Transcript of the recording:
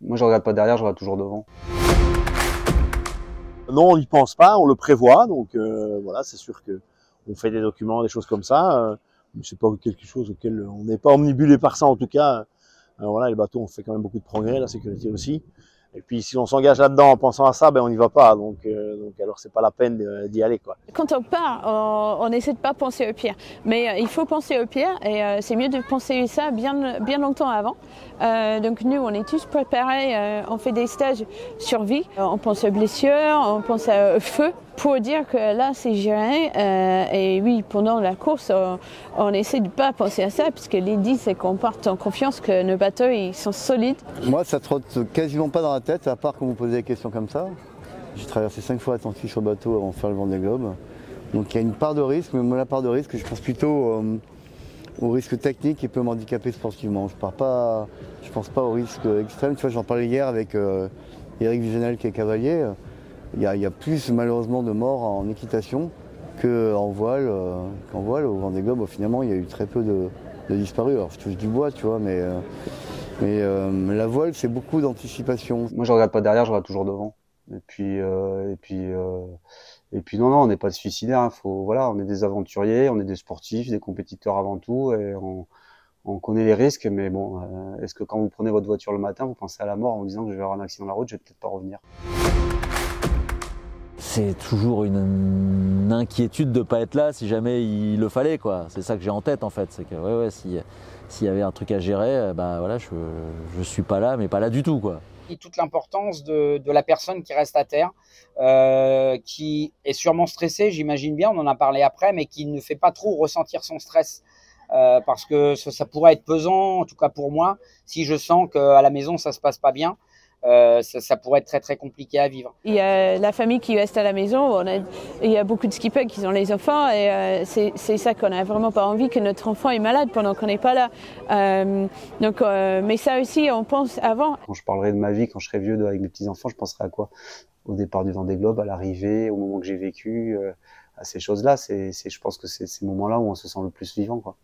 Moi, je regarde pas derrière, je regarde toujours devant. Non, on n'y pense pas, on le prévoit, donc voilà, c'est sûr que on fait des documents, des choses comme ça, mais c'est pas quelque chose auquel on n'est pas omnibulé par ça en tout cas. Voilà, les bateaux, on fait quand même beaucoup de progrès, la sécurité aussi. Et puis si on s'engage là-dedans en pensant à ça, ben on n'y va pas, donc alors c'est pas la peine d'y aller, quoi. Quand on part, on essaie de pas penser au pire, mais il faut penser au pire et c'est mieux de penser ça bien longtemps avant. Donc nous, on est tous préparés, on fait des stages survie, on pense aux blessures, on pense au feu pour dire que là c'est géré. Et oui, pendant la course, on essaie de pas penser à ça puisque l'idée c'est qu'on parte en confiance que nos bateaux ils sont solides. Moi, ça trotte quasiment pas dans la tête, à part quand vous posez des questions comme ça. J'ai traversé 5 fois Atlantique sur bateau avant de faire le Vendée Globe. Donc il y a une part de risque, mais moi la part de risque, je pense plutôt au risque technique qui peut m'handicaper sportivement. Je pense pas au risque extrême. Tu vois, j'en parlais hier avec Eric Vigenel qui est cavalier. Il y a plus malheureusement de morts en équitation qu'en voile. Qu'en voile au Vendée Globe, finalement, il y a eu très peu de disparus. Alors je touche du bois, tu vois, mais la voile, c'est beaucoup d'anticipation. Moi, je regarde pas derrière, je regarde toujours devant. Et puis non, on n'est pas suicidaire. Hein. Voilà, on est des aventuriers, on est des sportifs, des compétiteurs avant tout, et on connaît les risques. Mais bon, est-ce que quand vous prenez votre voiture le matin, vous pensez à la mort en vous disant que je vais avoir un accident de la route, je vais peut-être pas revenir? C'est toujours une inquiétude de pas être là si jamais il le fallait, quoi. C'est ça que j'ai en tête en fait, c'est que ouais, s'il y avait un truc à gérer, bah voilà, je suis pas là, mais pas là du tout, quoi. Toute l'importance de la personne qui reste à terre, qui est sûrement stressée, j'imagine bien, on en a parlé après, mais qui ne fait pas trop ressentir son stress. Parce que ça pourrait être pesant, en tout cas pour moi, si je sens qu'à la maison ça se passe pas bien. Ça pourrait être très très compliqué à vivre. Il y a la famille qui reste à la maison, il y a beaucoup de skippers qui ont les enfants et c'est ça qu'on n'a vraiment pas envie, que notre enfant est malade pendant qu'on n'est pas là. Mais ça aussi on pense avant. Quand je parlerai de ma vie, quand je serai vieux avec mes petits-enfants, je penserai à quoi? Au départ du Vendée Globe, à l'arrivée, au moment que j'ai vécu, à ces choses-là. Je pense que c'est ces moments-là où on se sent le plus vivant, quoi.